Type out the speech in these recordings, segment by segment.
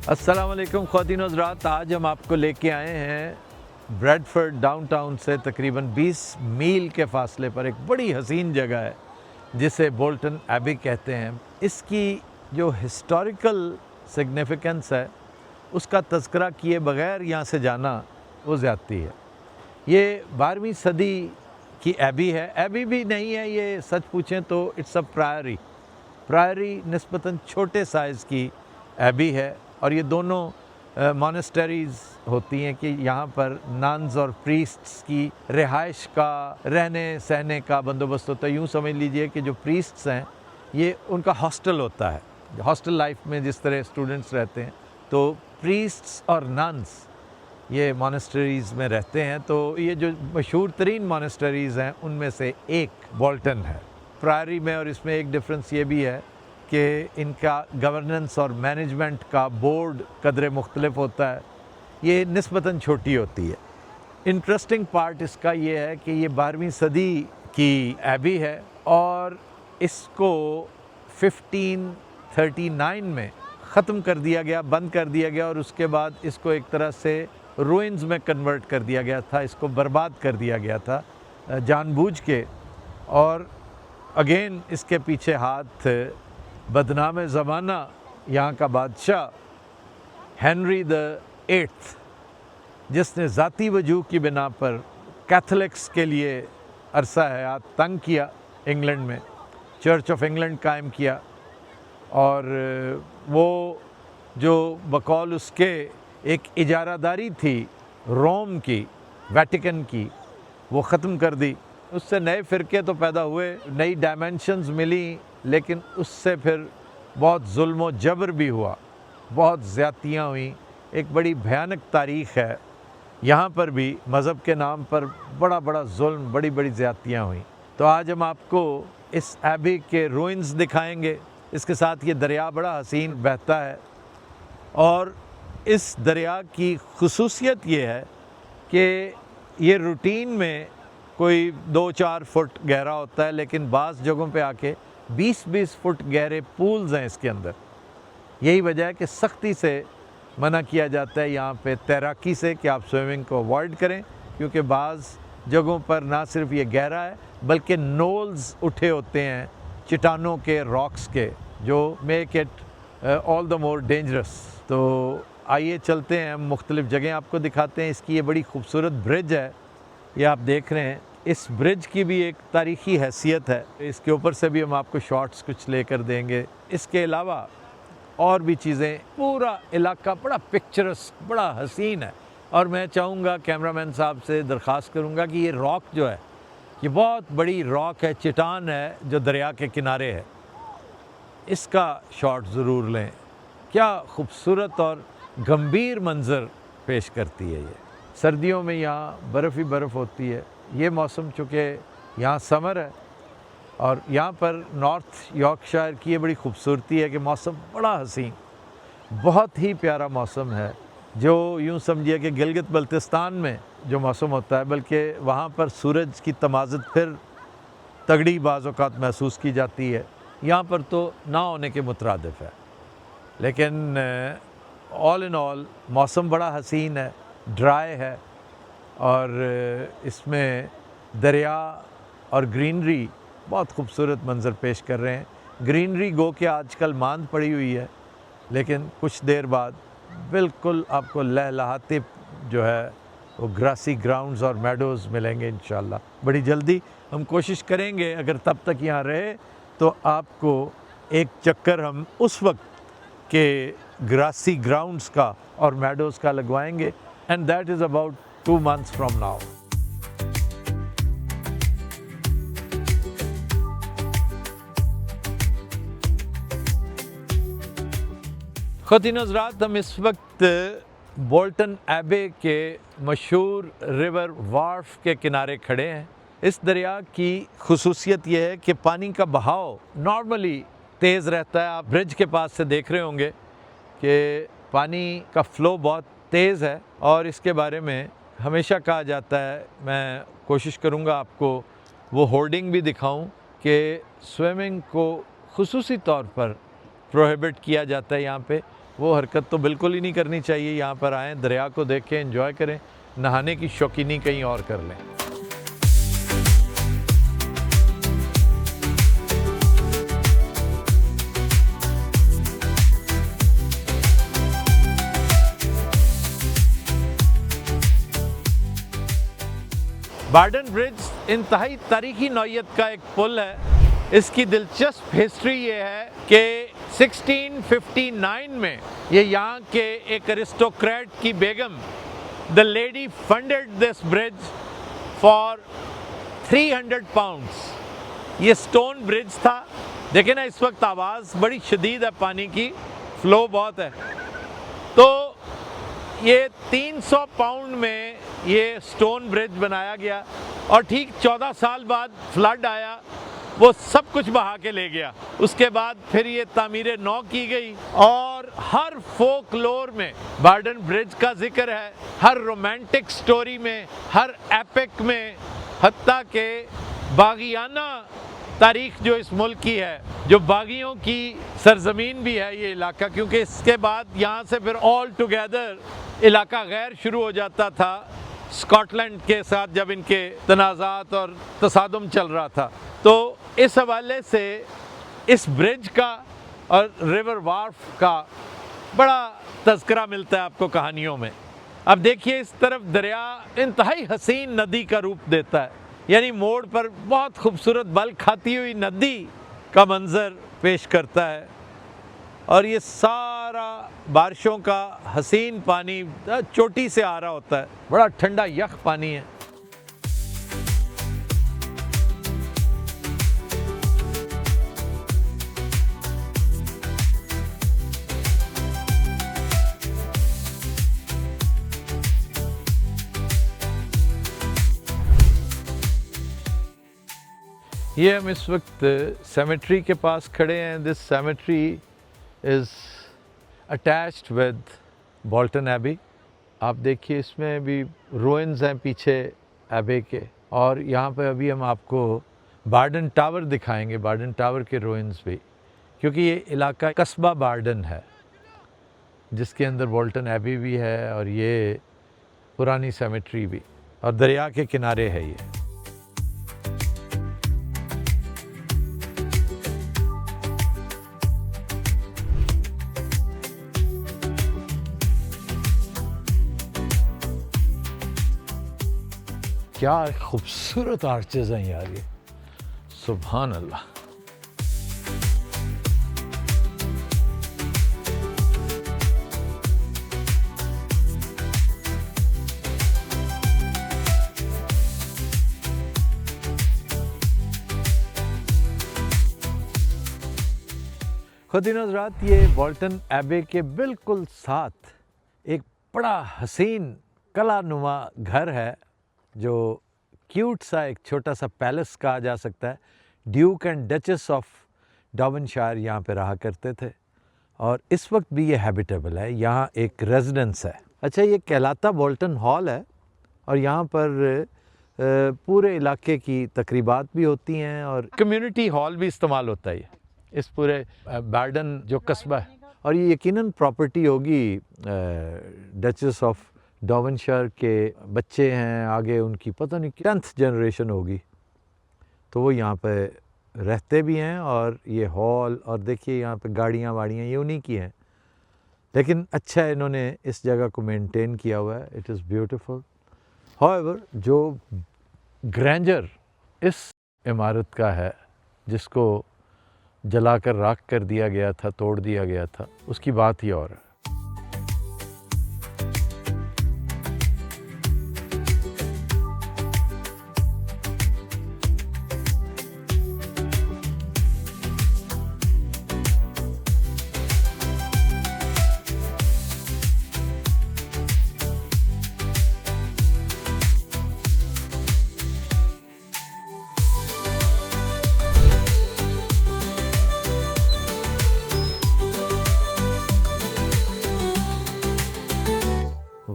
अस्सलाम वालेकुम ख़वातीन व हज़रात। आज हम आपको लेके आए हैं ब्रैडफर्ड डाउनटाउन से तकरीबन 20 मील के फ़ासले पर एक बड़ी हसीन जगह है जिसे बोल्टन एबी कहते हैं। इसकी जो हिस्टोरिकल सिग्निफिकेंस है उसका तज़किरा किए बग़ैर यहाँ से जाना वो ज़्यादती है। ये 12वीं सदी की एबी है। एबी भी नहीं है ये, सच पूछें तो इट्स अ प्रायरी निस्बतन छोटे साइज़ की एबी है। और ये दोनों मॉनेस्टरीज़ होती हैं कि यहाँ पर नन्स और प्रीस्ट्स की रिहाइश का, रहने सहने का बंदोबस्त होता है। यूँ समझ लीजिए कि जो प्रीस्ट्स हैं ये उनका हॉस्टल होता है। हॉस्टल लाइफ में जिस तरह स्टूडेंट्स रहते हैं तो प्रीस्ट्स और नन्स ये मॉनेस्टरीज़ में रहते हैं। तो ये जो मशहूर तरीन मॉनेस्टरीज़ हैं उनमें से एक बोल्टन है। प्रायरी में और इसमें एक डिफरेंस ये भी है कि इनका गवर्नेंस और मैनेजमेंट का बोर्ड कदरे मुख्तलिफ होता है। ये निस्बतन छोटी होती है। इंटरेस्टिंग पार्ट इसका ये है कि ये 12वीं सदी की एबी है और इसको 1539 में ख़त्म कर दिया गया, बंद कर दिया गया और उसके बाद इसको एक तरह से रूइंस में कन्वर्ट कर दिया गया था। इसको बर्बाद कर दिया गया था जानबूझ के। और अगेन इसके पीछे हाथ बदनाम ज़माना यहाँ का बादशाह हेनरी द 8th, जिसने ज़ाती वजूह की बिना पर कैथलिक्स के लिए अरसा हयात तंग किया, इंग्लैंड में चर्च ऑफ इंग्लैंड कायम किया। और वो जो बकौल उसके एक इजारादारी थी रोम की, वेटिकन की, वो ख़त्म कर दी। उससे नए फ़िरके तो पैदा हुए, नई डायमेंशंस मिली, लेकिन उससे फिर बहुत जुल्म व जबर भी हुआ, बहुत ज़्यादतियाँ हुई। एक बड़ी भयानक तारीख़ है। यहाँ पर भी मज़हब के नाम पर बड़ा बड़ा जुल्म, बड़ी बड़ी ज़्यादतियाँ हुई। तो आज हम आपको इस एबी के रूइंस दिखाएंगे। इसके साथ ये दरिया बड़ा हसीन बहता है और इस दरिया की खुसूसियत ये है कि ये रूटीन में कोई 2-4 फुट गहरा होता है, लेकिन बाज़ जगहों पे आके 20-20 फुट गहरे पूल्स हैं इसके अंदर। यही वजह है कि सख्ती से मना किया जाता है यहाँ पे तैराकी से कि आप स्विमिंग को अवॉइड करें, क्योंकि बाज़ जगहों पर ना सिर्फ ये गहरा है बल्कि नोल्स उठे होते हैं चट्टानों के, रॉक्स के, जो make it all the more dangerous. तो आइए चलते हैं, हम मुख्तलिफ़ जगह आपको दिखाते हैं। इसकी ये बड़ी खूबसूरत ब्रिज है, ये आप देख रहे हैं। इस ब्रिज की भी एक तारीख़ी हैसियत है, इसके ऊपर से भी हम आपको शॉट्स कुछ लेकर देंगे। इसके अलावा और भी चीज़ें, पूरा इलाका बड़ा पिक्चरस, बड़ा हसीन है। और मैं चाहूँगा, कैमरामैन साहब से दरख्वास्त करूँगा कि ये रॉक जो है, ये बहुत बड़ी रॉक है, चट्टान है जो दरिया के किनारे है, इसका शॉट ज़रूर लें। क्या खूबसूरत और गंभीर मंज़र पेश करती है ये। सर्दियों में यहाँ बर्फ़ ही बर्फ़ होती है। ये मौसम चूँकि यहाँ समर है और यहाँ पर नॉर्थ यॉर्कशायर की ये बड़ी खूबसूरती है कि मौसम बड़ा हसीन, बहुत ही प्यारा मौसम है। जो यूँ समझिए कि गिलगित बल्तिस्तान में जो मौसम होता है, बल्कि वहाँ पर सूरज की तमाज़त फिर तगड़ी बाज़ औक़ात महसूस की जाती है। यहाँ पर तो ना होने के मुतरादिफ़ है। लेकिन ऑल इन ऑल मौसम बड़ा हसीन है, ड्राई है और इसमें दरिया और ग्रीनरी बहुत खूबसूरत मंज़र पेश कर रहे हैं। ग्रीनरी गो के आजकल मांद पड़ी हुई है, लेकिन कुछ देर बाद बिल्कुल आपको लहलहाते जो है वो ग्रासी ग्राउंड्स और मेडोज़ मिलेंगे इंशाल्लाह बड़ी जल्दी। हम कोशिश करेंगे अगर तब तक यहाँ रहे तो आपको एक चक्कर हम उस वक्त के ग्रासी ग्राउंड्स का और मेडोज़ का लगवाएंगे, and that is about 2 months from now. ख़वातीन हज़रात, हम इस वक्त बोल्टन एबे के मशहूर रिवर वार्फ के किनारे खड़े हैं। इस दरिया की खुसूसियत यह है कि पानी का बहाव नॉर्मली तेज़ रहता है। आप ब्रिज के पास से देख रहे होंगे कि पानी का फ़्लो बहुत तेज़ है और इसके बारे में हमेशा कहा जाता है, मैं कोशिश करूँगा आपको वो होर्डिंग भी दिखाऊं कि स्विमिंग को खुसूसी तौर पर प्रोहिबिट किया जाता है यहाँ पे, वो हरकत तो बिल्कुल ही नहीं करनी चाहिए। यहाँ पर आएँ, दरिया को देखें, एंजॉय करें, नहाने की शौकीनी कहीं और कर लें। बार्डन ब्रिज इंतहाई तारीखी नौयत का एक पुल है। इसकी दिलचस्प हिस्ट्री ये है कि 1659 में ये यहाँ के एक अरिस्टोक्रेट की बेगम the lady funded this bridge for 300 pounds. ये स्टोन ब्रिज था। देखें ना, इस वक्त आवाज़ बड़ी शदीद है, पानी की फ्लो बहुत है। तो ये 300 पाउंड में ये स्टोन ब्रिज बनाया गया और ठीक 14 साल बाद फ्लड आया, वो सब कुछ बहा के ले गया। उसके बाद फिर ये तामीर नौ की गई और हर फोकलोर में बार्डन ब्रिज का जिक्र है, हर रोमांटिक स्टोरी में, हर एपिक में, हत्ता के बागियाना तारीख जो इस मुल्क की है, जो बागियों की सरजमीन भी है ये इलाका, क्योंकि इसके बाद यहाँ से फिर ऑल टुगेदर इलाका गैर शुरू हो जाता था स्कॉटलैंड के साथ, जब इनके तनाज़ात और तसादुम चल रहा था। तो इस हवाले से इस ब्रिज का और रिवर वार्फ का बड़ा तज़किरा मिलता है आपको कहानियों में। अब देखिए, इस तरफ दरिया इंतहाई हसीन नदी का रूप देता है, यानी मोड़ पर बहुत खूबसूरत बल खाती हुई नदी का मंजर पेश करता है। और ये सारा बारिशों का हसीन पानी चोटी से आ रहा होता है, बड़ा ठंडा यख पानी है। ये हम इस वक्त सेमेट्री के पास खड़े हैं। This cemetery is attached with Bolton Abbey. आप देखिए, इसमें भी रुइंस हैं पीछे एबे के, और यहाँ पे अभी हम आपको बार्डन टावर दिखाएंगे, बार्डन टावर के रुइंस भी, क्योंकि ये इलाका कस्बा बार्डन है जिसके अंदर बोल्टन एबी भी है और ये पुरानी सेमेट्री भी, और दरिया के किनारे है ये। क्या खूबसूरत आर्चेज हैं यार ये, सुभान अल्लाह। खुद हज़रात, ये बोल्टन एबे के बिल्कुल साथ एक बड़ा हसीन कलानुमा घर है, जो क्यूट सा एक छोटा सा पैलेस कहा जा सकता है। ड्यूक एंड डचेस ऑफ डावनशायर यहाँ पे रहा करते थे, और इस वक्त भी ये हैबिटेबल है। यहाँ एक रेजिडेंस है। अच्छा, ये कहलाता बोल्टन हॉल है, और यहाँ पर पूरे इलाके की तकरीबात भी होती हैं और कम्युनिटी हॉल भी इस्तेमाल होता है इस पूरे बार्डन जो कस्बा है। और ये यकीनन प्रॉपर्टी होगी डचेस ऑफ डावनशायर के बच्चे हैं, आगे उनकी पता नहीं 10th जनरेशन होगी, तो वो यहाँ पे रहते भी हैं। और ये हॉल, और देखिए यहाँ पे गाड़ियाँ वाड़ियाँ ये उन्हीं की हैं, लेकिन अच्छा है इन्होंने इस जगह को मेंटेन किया हुआ है। It is beautiful. हाउएवर, जो ग्रैंडर इस इमारत का है, जिसको जलाकर राख कर दिया गया था, तोड़ दिया गया था, उसकी बात ही और है।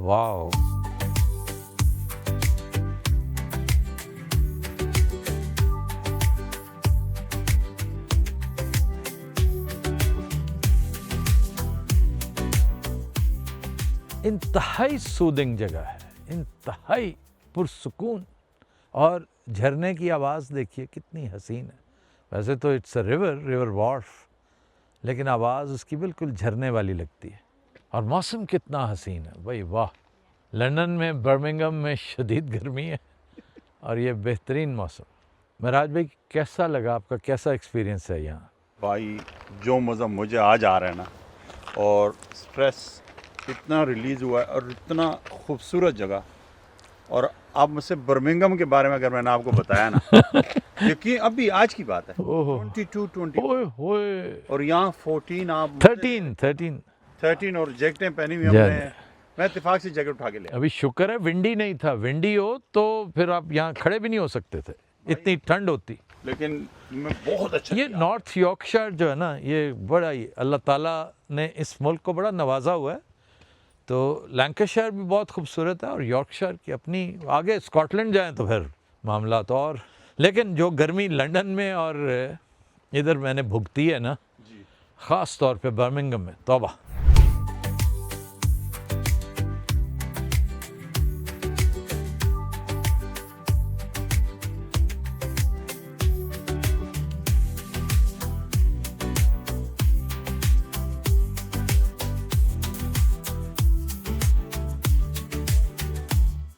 वाओ, इंतहाई सूदिंग जगह है, इंतहाई पुरसुकून, और झरने की आवाज़ देखिए कितनी हसीन है। वैसे तो इट्स अ रिवर वॉर्फ, लेकिन आवाज़ उसकी बिल्कुल झरने वाली लगती है। और मौसम कितना हसीन है भाई, वाह। लंदन में, बर्मिंघम में शदीद गर्मी है और ये बेहतरीन मौसम। महराज भाई कैसा लगा आपका, कैसा एक्सपीरियंस है यहाँ? भाई जो मज़ा मुझे आज आ रहा है ना, और स्ट्रेस इतना रिलीज़ हुआ है और इतना खूबसूरत जगह। और आप मुझसे बर्मिंघम के बारे में अगर मैंने आपको बताया ना, यकीन अभी आज की बात है, 22-20 ओए होए, और यहाँ 14, आप 13 और जैकेटें पहनी हुई हमने। मैं इत्तेफाक से जैकेट उठा के ले आया। अभी शुक्र है विंडी नहीं था, विंडी हो तो फिर आप यहाँ खड़े भी नहीं हो सकते थे, इतनी ठंड होती। लेकिन मैं बहुत अच्छा ये नॉर्थ यॉर्कशायर जो है ना, ये बड़ा ही अल्लाह ताला ने इस मुल्क को बड़ा नवाजा हुआ है। तो लैंकाशायर भी बहुत खूबसूरत है और यॉर्कशायर की अपनी, आगे स्कॉटलैंड जाएं तो फिर मामला तो और। लेकिन जो गर्मी लंदन में और इधर मैंने भुगती है ना, ख़ास तौर पे बर्मिंघम में, तौबा।